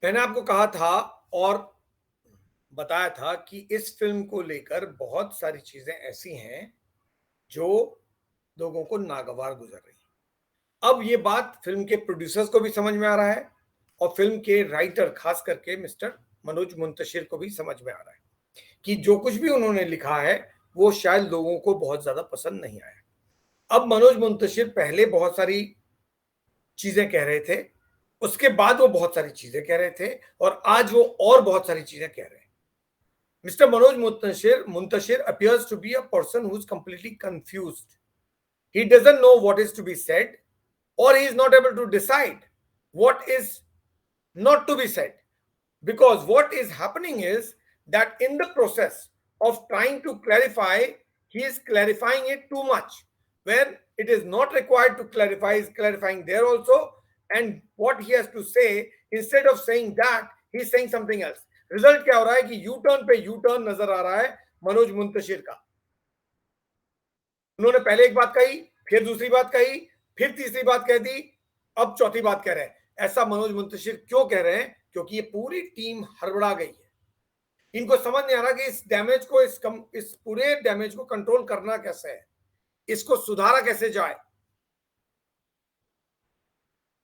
मैंने आपको कहा था और बताया था कि इस फ़िल्म को लेकर बहुत सारी चीज़ें ऐसी हैं, जो लोगों को नागवार गुज़र रही हैं। अब ये बात फ़िल्म के प्रोड्यूसर्स को भी समझ में आ रहा है और फ़िल्म के राइटर ख़ास करके मिस्टर मनोज मुंतशिर को भी समझ में आ रहा है कि जो कुछ भी उन्होंने लिखा है, वो शायद लोगों को बहुत ज़्यादा पसंद नहीं आया। अब मनोज मुंतशिर पहले बहुत सारी चीज़ें कह रहे थे, उसके बाद वो बहुत सारी चीज़ें कह रहे थे और आज वो और बहुत सारी चीज़ें कह रहे हैं। Mr. Manoj Muntashir appears to be a person who's completely confused. He doesn't know what is to be said, or he is not able to decide what is not to be said. Because what is happening is that in the process of trying to clarify, he is clarifying it too much. Where it is not required to clarify, is clarifying there also. And what he has to say, instead of saying that, he is saying something else. Result क्या हो रहा है कि U turn पे U turn नजर आ रहा है मनोज मुंतशिर का। उन्होंने पहले एक बात कही, फिर दूसरी बात कही, फिर तीसरी बात कह दी, अब चौथी बात कह रहे हैं। ऐसा मनोज मुंतशिर क्यों कह रहे हैं? क्योंकि ये पूरी टीम हड़बड़ा गई है। इनको समझ नहीं आ रहा कि इस डैमेज को इस पूरे डैमेज को कंट्रोल करना कैसे है, इसको सुधारा कैसे जाए।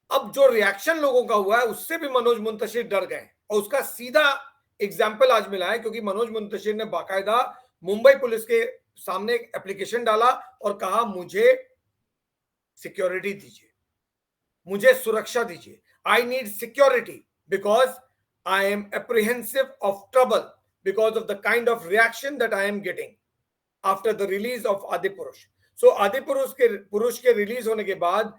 अब जो रिएक्शन लोगों का हुआ है उससे भी मनोज मुंतशिर डर गए और उसका सीधा एग्जाम्पल आज मिला है, क्योंकि मनोज मुंतशिर ने बाकायदा मुंबई पुलिस के सामने एक एप्लीकेशन डाला और कहा मुझे सिक्योरिटी दीजिए, मुझे सुरक्षा दीजिए, I need security because I am apprehensive of trouble because of the kind of reaction that I am getting after the release of आदि पुरुष। सो आदि पुरुष के रिलीज होने के बाद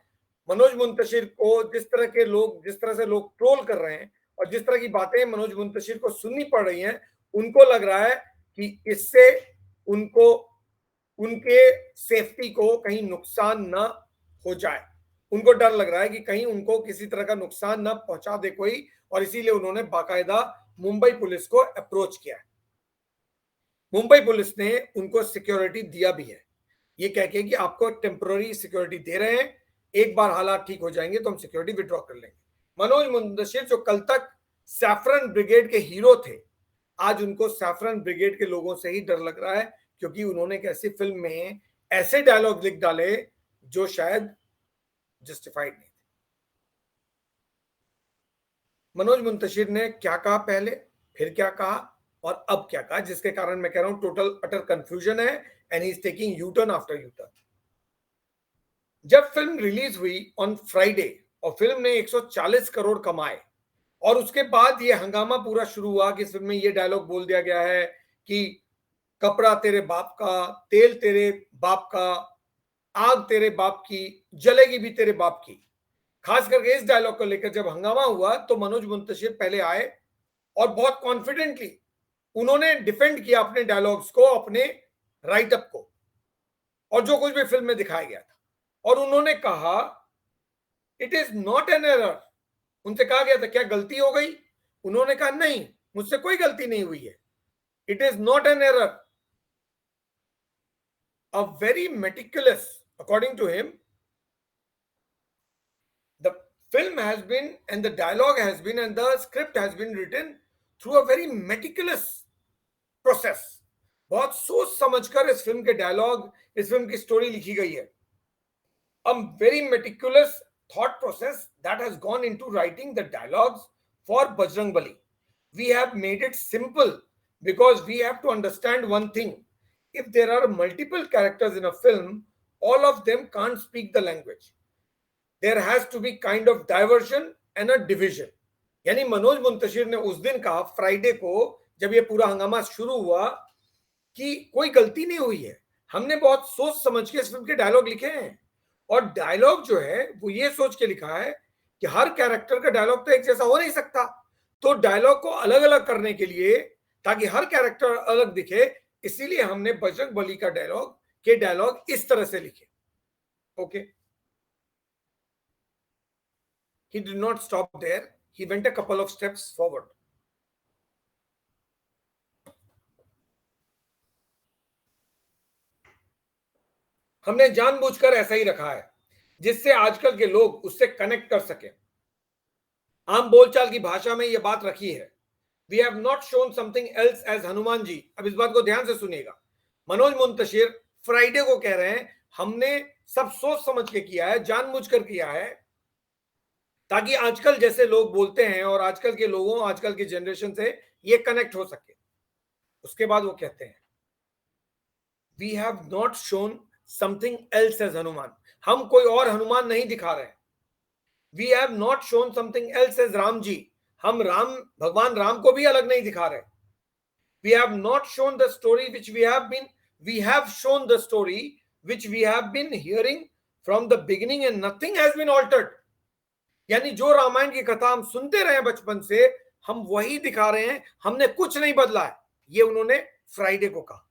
मनोज मुंतशिर को जिस तरह से लोग ट्रोल कर रहे हैं और जिस तरह की बातें मनोज मुंतशिर को सुननी पड़ रही हैं, उनको लग रहा है कि इससे उनको उनके सेफ्टी को कहीं नुकसान न हो जाए। उनको डर लग रहा है कि कहीं उनको किसी तरह का नुकसान न पहुंचा दे कोई, और इसीलिए उन्होंने बाकायदा मुंबई पुलिस को अप्रोच किया है। मुंबई पुलिस ने उनको सिक्योरिटी दिया भी है, ये कह के कि आपको टेम्पररी सिक्योरिटी दे रहे हैं, एक बार हालात ठीक हो जाएंगे तो हम सिक्योरिटी विड्रॉ कर लेंगे। मनोज मुंतशिर जो कल तक सैफरन ब्रिगेड के हीरो थे, आज उनको सैफरन ब्रिगेड के लोगों से ही डर लग रहा है, क्योंकि उन्होंने एक ऐसी फिल्म में ऐसे डायलॉग लिख डाले जो शायद जस्टिफाइड नहीं थे। मनोज मुंतशिर ने क्या कहा पहले, फिर क्या कहा और अब क्या कहा, जिसके कारण मैं कह रहा हूं टोटल अटर कंफ्यूजन है and he is taking U turn after U turn. जब फिल्म रिलीज हुई ऑन फ्राइडे और फिल्म ने 140 करोड़ कमाए और उसके बाद ये हंगामा पूरा शुरू हुआ कि इस फिल्म में ये डायलॉग बोल दिया गया है कि कपड़ा तेरे बाप का, तेल तेरे बाप का, आग तेरे बाप की, जलेगी भी तेरे बाप की। खास करके इस डायलॉग को लेकर जब हंगामा हुआ तो मनोज मुंतशिर पहले आए और बहुत कॉन्फिडेंटली उन्होंने डिफेंड किया अपने डायलॉग्स को, अपने राइटअप को और जो कुछ भी फिल्म में दिखाया गया था, और उन्होंने कहा it is not an error. उनसे कहा गया था क्या गलती हो गई? उन्होंने कहा नहीं, मुझसे कोई गलती नहीं हुई है, it is not an error. A very meticulous, according to him, the film has been and the dialogue has been and the script has been written through a very meticulous process. बहुत सोच समझकर इस film के dialogue, इस film की story लिखी गई है। A very meticulous thought process that has gone into writing the dialogues for Bajrang Bali. We have made it simple because we have to understand one thing. If there are multiple characters in a film, all of them can't speak the language. There has to be kind of diversion and a division. यानी मनोज मुंतशिर ने उस दिन कहा Friday को, जब ये पूरा हंगामा शुरू हुआ, कि कोई गलती नहीं हुई है, हमने बहुत सोच समझ के इस फिल्म के डायलॉग लिखे हैं और डायलॉग जो है वो ये सोच के लिखा है कि हर कैरेक्टर का डायलॉग तो एक जैसा हो नहीं सकता, तो डायलॉग को अलग अलग करने के लिए, ताकि हर कैरेक्टर अलग दिखे, इसीलिए हमने बजरंग बली का डायलॉग इस तरह से लिखे। Okay, he did not stop there, he went a couple of steps forward. हमने जानबूझकर ऐसा ही रखा है जिससे आजकल के लोग उससे कनेक्ट कर सके। आम बोलचाल की भाषा में यह बात रखी है। We have not shown something else as Hanuman ji. अब इस बात को ध्यान से सुनिएगा। मनोज मुंतशिर फ्राइडे को कह रहे हैं हमने सब सोच समझ के किया है, जानबूझकर किया है, ताकि आजकल जैसे लोग बोलते हैं और आजकल के लोगों, आजकल की जनरेशन से ये कनेक्ट हो सके। उसके बाद वो कहते हैं we have not shown something else as Hanuman. हम कोई और हनुमान नहीं दिखा रहे हैं। We have not shown something else as Ram ji. हम राम, भगवान राम को भी अलग नहीं दिखा रहे। We have not shown the story which we have shown the story which we have been hearing from the beginning and nothing has been altered. यानी जो रामायण की कथा हम सुनते रहे बचपन से, हम वही दिखा रहे हैं, हमने कुछ नहीं बदला है। ये उन्होंने फ्राइडे को कहा।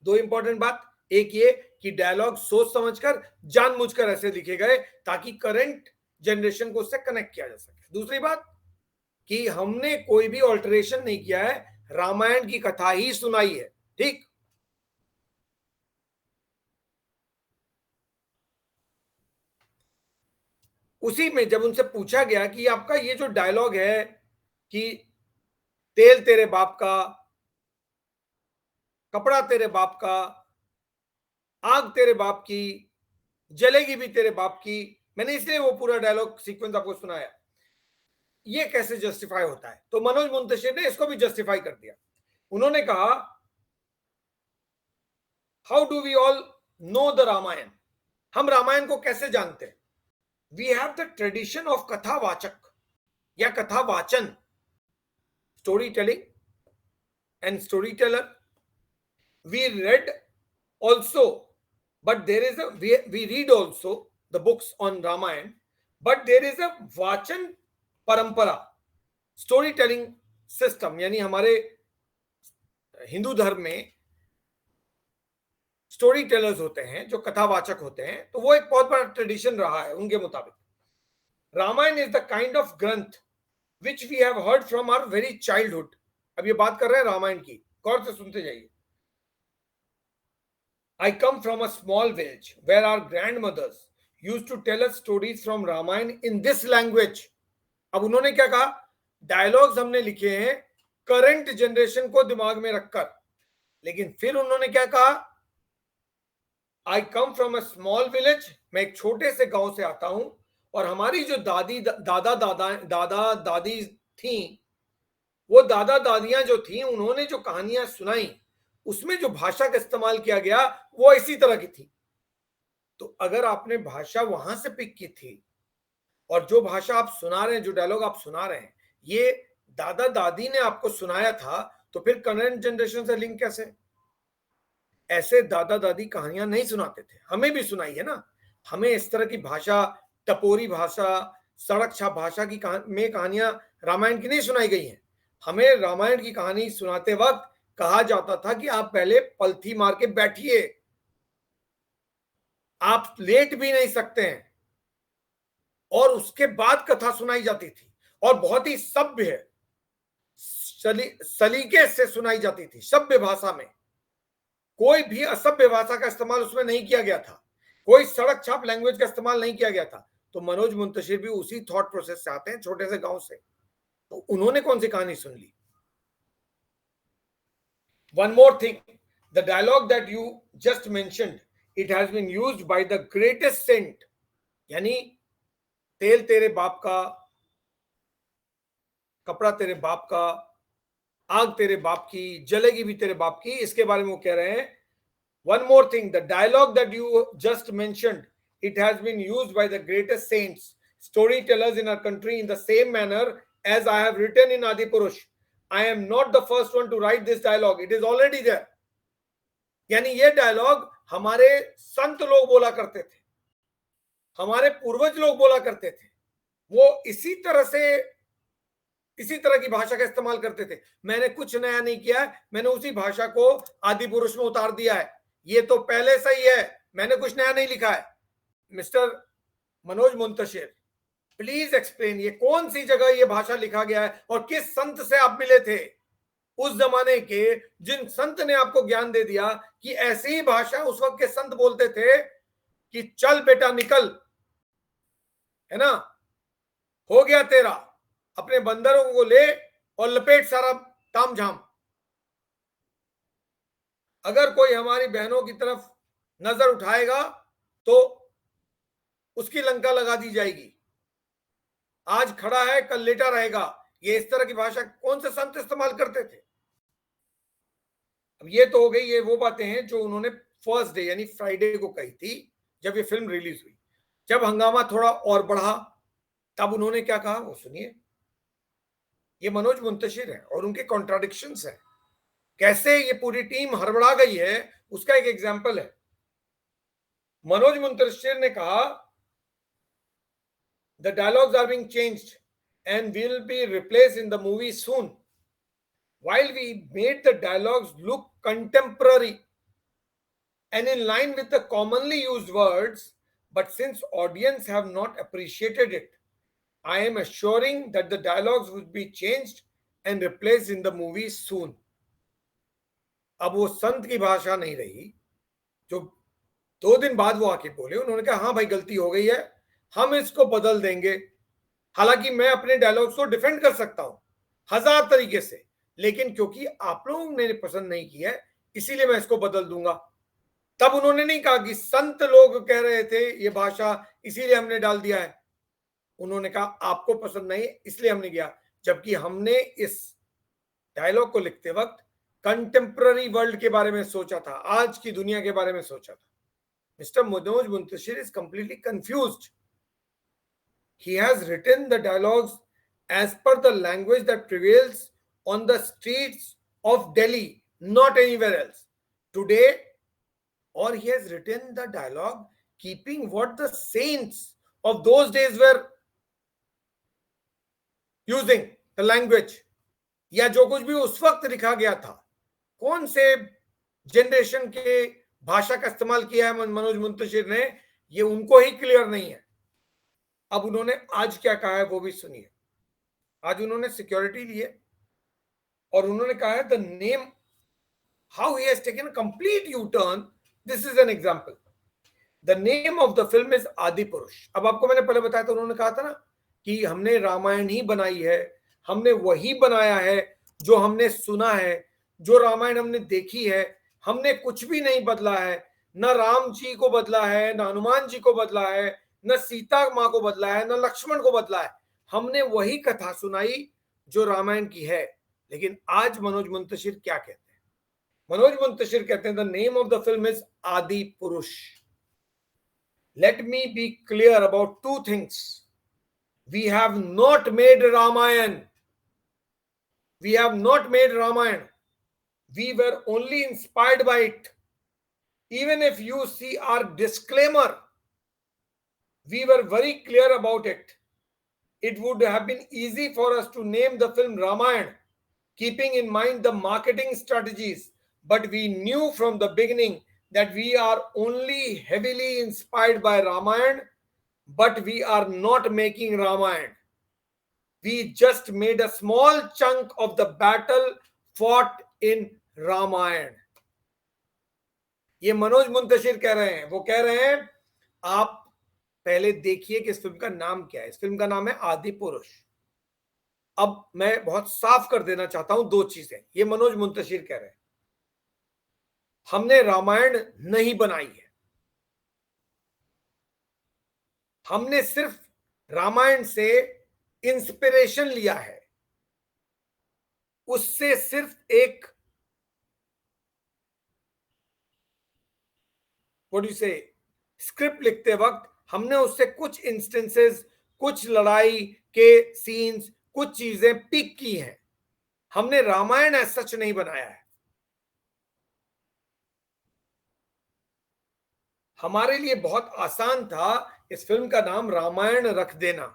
दो इंपॉर्टेंट बात, एक ये कि डायलॉग सोच समझकर, जानबूझकर ऐसे लिखे गए ताकि करंट जनरेशन को उससे कनेक्ट किया जा सके। दूसरी बात कि हमने कोई भी ऑल्टरेशन नहीं किया है, रामायण की कथा ही सुनाई है। ठीक, उसी में जब उनसे पूछा गया कि आपका ये जो डायलॉग है कि तेल तेरे बाप का, कपड़ा तेरे बाप का, आग तेरे बाप की, जलेगी भी तेरे बाप की, मैंने इसलिए वो पूरा डायलॉग सीक्वेंस आपको सुनाया, ये कैसे जस्टिफाई होता है? तो मनोज मुंतशिर ने इसको भी जस्टिफाई कर दिया। उन्होंने कहा how do we all know the Ramayana. हम रामायण को कैसे जानते हैं? We have the tradition of कथावाचक या कथा वाचन, storytelling and storyteller. We read also, but there is a we read also the books on Ramayan, but there is a vachan parampara, story telling system. यानी हमारे हिंदू धर्म में story tellers होते हैं जो कथावाचक होते हैं, तो वो एक बहुत बड़ा ट्रेडिशन रहा है उनके मुताबिक। Ramayana is the kind of granth which we have heard from our very childhood. अब ये बात कर रहे हैं रामायण की, गौर से सुनते जाइए। I come from a small village where our grandmothers used to tell us stories from Ramayana in this language. अब उन्होंने क्या कहा? डायलॉग्स हमने लिखे हैं करंट जनरेशन को दिमाग में रखकर, लेकिन फिर उन्होंने क्या कहा? I come from a small village, मैं एक छोटे से गांव से आता हूं, और हमारी जो दादा दादी थी, वो दादा दादियां जो थी, उन्होंने जो कहानियां सुनाई, उसमें जो भाषा का इस्तेमाल किया गया वो इसी तरह की थी। तो अगर आपने भाषा वहां से पिक की थी और जो भाषा आप सुना रहे हैं, जो डायलॉग आप सुना रहे हैं, ये दादा दादी ने आपको सुनाया था, तो फिर करंट जनरेशन से लिंक कैसे? ऐसे दादा दादी कहानियां नहीं सुनाते थे, हमें भी सुनाई है ना। हमें इस तरह की भाषा, टपोरी भाषा, सड़क छाप भाषा की में कहानियां रामायण की नहीं सुनाई गई हैं। हमें रामायण की कहानी सुनाते वक्त कहा जाता था कि आप पहले पलथी मार के बैठिए, आप लेट भी नहीं सकते हैं, और उसके बाद कथा सुनाई जाती थी, और बहुत ही सभ्य है, सलीके से सुनाई जाती थी, सभ्य भाषा में। कोई भी असभ्य भाषा का इस्तेमाल उसमें नहीं किया गया था, कोई सड़क छाप लैंग्वेज का इस्तेमाल नहीं किया गया था। तो मनोज मुंतशिर भी उसी थॉट प्रोसेस से आते हैं, छोटे से गांव से, तो उन्होंने कौन सी कहानी सुन ली? One more thing, the dialogue that you just mentioned, it has been used by the greatest saint, यानी तेल तेरे बाप का, कपड़ा तेरे बाप का, आग तेरे बाप की, जलेगी भी तेरे बाप की, इसके बारे में वो कह रहे हैं। One more thing, the dialogue that you just mentioned, it has been used by the greatest saints, storytellers in our country in the same manner as I have written in Adipurush. I am not the first one to write this dialogue, it is already there. यानी ये dialogue हमारे संत लोग बोला करते थे, हमारे पूर्वज लोग बोला करते थे, वो इसी तरह की भाषा का इस्तेमाल करते थे। मैंने कुछ नया नहीं किया है, मैंने उसी भाषा को आदि पुरुष में उतार दिया है, ये तो पहले से ही है, मैंने कुछ नया नहीं लिखा है। Mister Manoj Muntashir, please explain, ये कौन सी जगह ये भाषा लिखा गया है और किस संत से आप मिले थे उस जमाने के, जिन संत ने आपको ज्ञान दे दिया कि ऐसी ही भाषा उस वक्त के संत बोलते थे कि चल बेटा निकल, है ना, हो गया तेरा, अपने बंदरों को ले और लपेट सारा तामझाम। अगर कोई हमारी बहनों की तरफ नजर उठाएगा तो उसकी लंका लगा दी जाएगी। आज खड़ा है कल लेटा रहेगा, ये इस तरह की भाषा कौन से संत इस्तेमाल करते थे? अब ये तो हो गई, ये वो बातें हैं जो उन्होंने फर्स्ट डे यानी फ्राइडे को कही थी जब ये फिल्म रिलीज हुई। जब हंगामा थोड़ा और बढ़ा तब उन्होंने क्या कहा वो सुनिए। ये मनोज मुंतशिर है और उनके कॉन्ट्राडिक्शंस हैं, कैसे ये पूरी टीम हड़बड़ा गई है उसका एक एग्जांपल है। मनोज मुंतशिर ने कहा the dialogues are being changed and will be replaced in the movie soon while we made the dialogues look contemporary and in line with the commonly used words, but since audience have not appreciated it, I am assuring that the dialogues would be changed and replaced in the movie soon. अब वो संत की भाषा नहीं रही जो 2 दिन बाद वो आके बोले। उन्होंने कहा हाँ भाई गलती हो गई है, हम इसको बदल देंगे। हालांकि मैं अपने डायलॉग्स को डिफेंड कर सकता हूं 1000 तरीके से, लेकिन क्योंकि आप लोगों ने पसंद नहीं किया है इसीलिए मैं इसको बदल दूंगा। तब उन्होंने नहीं कहा कि संत लोग कह रहे थे ये भाषा इसीलिए हमने डाल दिया है। उन्होंने कहा आपको पसंद नहीं इसलिए हमने किया, जबकि हमने इस डायलॉग को लिखते वक्त कंटेम्प्ररी वर्ल्ड के बारे में सोचा था, आज की दुनिया के बारे में सोचा था। Mister Manoj Muntashir is completely confused. He has written the dialogues as per the language that prevails on the streets of Delhi, not anywhere else. Today, or he has written the dialogue keeping what the saints of those days were using, the language, या जो कुछ भी उस वक्त लिखा गया था, कौन से जनरेशन के भाषा का इस्तेमाल किया है मनोज मुंतशिर ने, ये उनको ही क्लियर नहीं है। अब उन्होंने आज क्या कहा है वो भी सुनिए। आज उन्होंने सिक्योरिटी ली है और उन्होंने कहा है the name, how he has taken a complete U turn, this is an example. The name of the film is आदि पुरुष। अब आपको मैंने पहले बताया था, उन्होंने कहा था ना कि हमने रामायण ही बनाई है, हमने वही बनाया है जो हमने सुना है, जो रामायण हमने देखी है, हमने कुछ भी नहीं बदला है। न राम जी को बदला है, न हनुमान जी को बदला है, न सीता माँ को बदला है, न लक्ष्मण को बदला है। हमने वही कथा सुनाई जो रामायण की है। लेकिन आज मनोज मुंतशिर क्या कहते हैं? मनोज मुंतशिर कहते हैं the name of the film is आदि पुरुष। Let me be clear about two things. We have not made Ramayan. We have not made Ramayan. We were only inspired by it. Even if you see our disclaimer, we were very clear about it. It would have been easy for us to name the film Ramayan, keeping in mind the marketing strategies, but we knew from the beginning that we are only heavily inspired by Ramayan, but we are not making Ramayan. We just made a small chunk of the battle fought in Ramayan. ये मनोज मुंतशिर कह रहे हैं। वो कह रहे हैं आप पहले देखिए कि इस फिल्म का नाम क्या है। इस फिल्म का नाम है आदि पुरुष। अब मैं बहुत साफ कर देना चाहता हूं 2 चीजें। ये मनोज मुंतशिर कह रहे हैं हमने रामायण नहीं बनाई है, हमने सिर्फ रामायण से इंस्पिरेशन लिया है। उससे सिर्फ एक स्क्रिप्ट लिखते वक्त हमने उससे कुछ इंस्टेंसेस, कुछ लड़ाई के सीन्स, कुछ चीजें पिक की हैं। हमने रामायण ऐसा सच नहीं बनाया है। हमारे लिए बहुत आसान था इस फिल्म का नाम रामायण रख देना।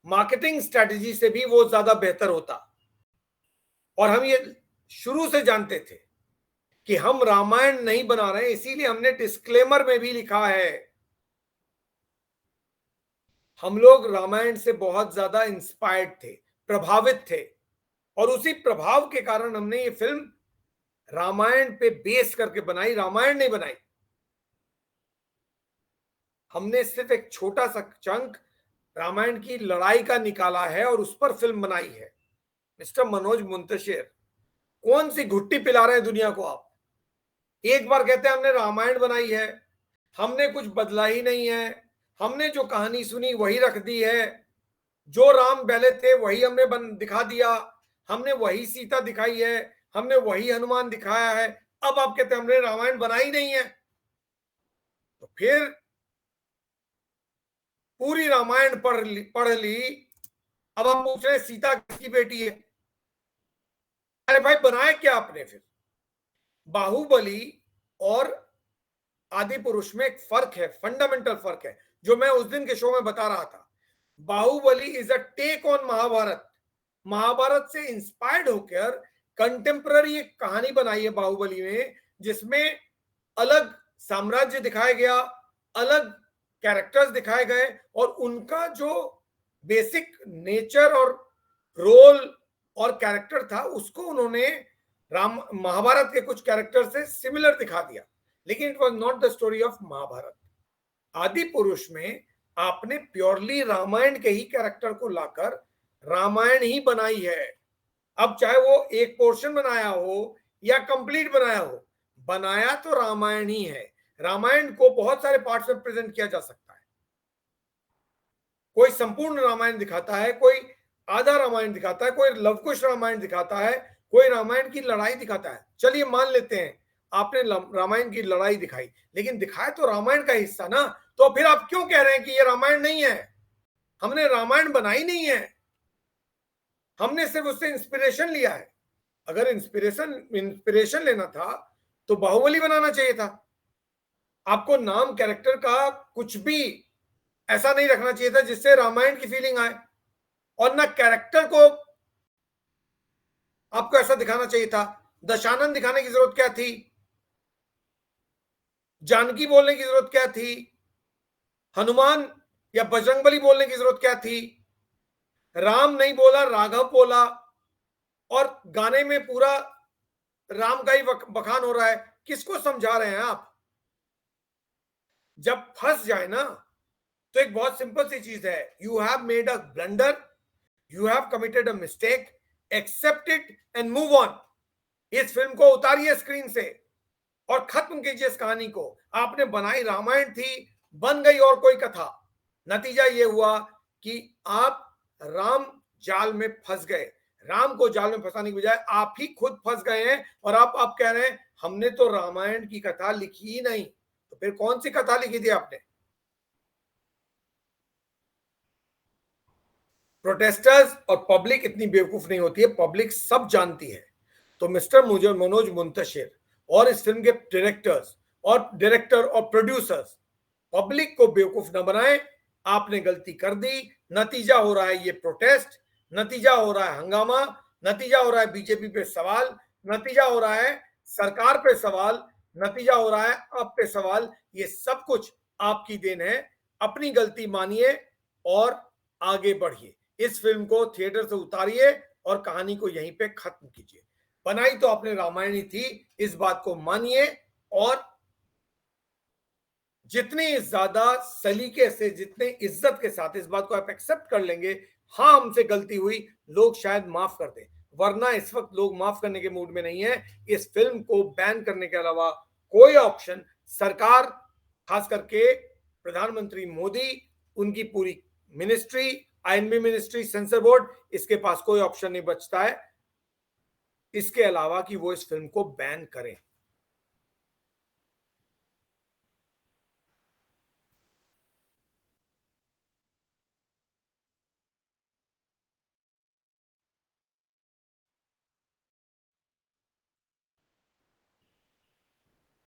मार्केटिंग स्ट्रेटजी से भी वो ज्यादा बेहतर होता। और हम ये शुरू से जानते थे कि हम रामायण नहीं बना रहे हैं, इसीलिए हमने डिस्क्लेमर में भी लिखा है हम लोग रामायण से बहुत ज्यादा इंस्पायर्ड थे, प्रभावित थे, और उसी प्रभाव के कारण हमने ये फिल्म रामायण पे बेस करके बनाई, रामायण नहीं बनाई। हमने सिर्फ एक छोटा सा चंक रामायण की लड़ाई का निकाला है और उस पर फिल्म बनाई है। मिस्टर मनोज मुंतशिर, कौन सी घुट्टी पिला रहे हैं दुनिया को आप? एक बार कहते हैं हमने रामायण बनाई है, हमने कुछ बदला ही नहीं है, हमने जो कहानी सुनी वही रख दी है, जो राम पहले थे वही हमने दिखा दिया, हमने वही सीता दिखाई है, हमने वही हनुमान दिखाया है। अब आप कहते हैं हमने रामायण बनाई नहीं है। तो फिर पूरी रामायण पढ़ ली, अब हम पूछ रहे हैं सीता किसकी बेटी है? अरे भाई बनाए क्या आपने फिर? बाहुबली और आदि पुरुष में एक फर्क है, फंडामेंटल फर्क है, जो मैं उस दिन के शो में बता रहा था। Baahubali is a take on Mahabharata. Mahabharata से इंस्पायर्ड होकर कंटेम्पररी एक कहानी बनाई है बाहुबली में, जिसमें अलग साम्राज्य दिखाया गया, अलग कैरेक्टर्स दिखाए गए, और उनका जो बेसिक नेचर और रोल और कैरेक्टर था उसको उन्होंने राम महाभारत के कुछ कैरेक्टर से सिमिलर दिखा दिया, लेकिन it was not the story of Mahabharata. Adipurush में आपने प्योरली रामायण के ही कैरेक्टर को लाकर रामायण ही बनाई है। अब चाहे वो एक पोर्शन बनाया हो या कंप्लीट बनाया हो, बनाया तो रामायण ही है। रामायण को बहुत सारे पार्ट्स में प्रेजेंट किया जा सकता है। कोई संपूर्ण रामायण दिखाता है, कोई आधा रामायण दिखाता है, कोई लवकुश रामायण दिखाता है, कोई रामायण की लड़ाई दिखाता है। चलिए मान लेते हैं आपने रामायण की लड़ाई दिखाई, लेकिन दिखाया तो रामायण का हिस्सा ना, तो फिर आप क्यों कह रहे हैं कि ये रामायण नहीं है? हमने रामायण बनाई नहीं है, हमने सिर्फ उससे इंस्पिरेशन लिया है। अगर इंस्पिरेशन लेना था तो बाहुबली बनाना चाहिए था। आपको नाम कैरेक्टर का कुछ भी ऐसा नहीं रखना चाहिए था जिससे रामायण की फीलिंग आए, और ना कैरेक्टर को आपको ऐसा दिखाना चाहिए था। दशानन दिखाने की जरूरत क्या थी? जानकी बोलने की जरूरत क्या थी? हनुमान या बजरंगबली बोलने की जरूरत क्या थी? राम नहीं बोला, राघव बोला, और गाने में पूरा राम का ही बखान हो रहा है। किसको समझा रहे हैं आप? जब फंस जाए ना, तो एक बहुत सिंपल सी चीज है, you have made a blunder, you have committed a mistake, accept it and move on. इस फिल्म को उतारिए स्क्रीन से और खत्म कीजिए इस कहानी को। आपने बनाई रामायण थी, बन गई और कोई कथा। नतीजा ये हुआ कि आप राम जाल में फंस गए। राम को जाल में फंसाने की बजाय आप ही खुद फंस गए हैं, और आप कह रहे हैं हमने तो रामायण की कथा लिखी ही नहीं। तो फिर कौन सी कथा लिखी थी आपने? प्रोटेस्टर्स और पब्लिक इतनी बेवकूफ नहीं होती है, पब्लिक सब जानती है। तो मिस्टर मनोज मुंतशिर और इस फिल्म के डायरेक्टर और प्रोड्यूसर्स पब्लिक को बेवकूफ न बनाएं। आपने गलती कर दी, नतीजा हो रहा है ये प्रोटेस्ट, नतीजा हो रहा है हंगामा, नतीजा हो रहा है बीजेपी पे सवाल, नतीजा हो रहा है सरकार पे सवाल, नतीजा हो रहा है आप पे सवाल। ये सब कुछ आपकी देन है। अपनी गलती मानिए और आगे बढ़िए। इस फिल्म को थिएटर से उतारिए और कहानी को यहीं पे खत्म कीजिए। बनाई तो आपने रामायण ही थी, इस बात को मानिए, और जितनी ज्यादा सलीके से, जितने इज्जत के साथ इस बात को आप एक्सेप्ट कर लेंगे, हाँ हमसे गलती हुई, लोग शायद माफ कर दें। वरना इस वक्त लोग माफ करने के मूड में नहीं है। इस फिल्म को बैन करने के अलावा कोई ऑप्शन सरकार, खास करके प्रधानमंत्री मोदी, उनकी पूरी ministry, I&B ministry, sensor board, इसके पास कोई ऑप्शन नहीं बचता है इसके अलावा कि वो इस फिल्म को बैन करें।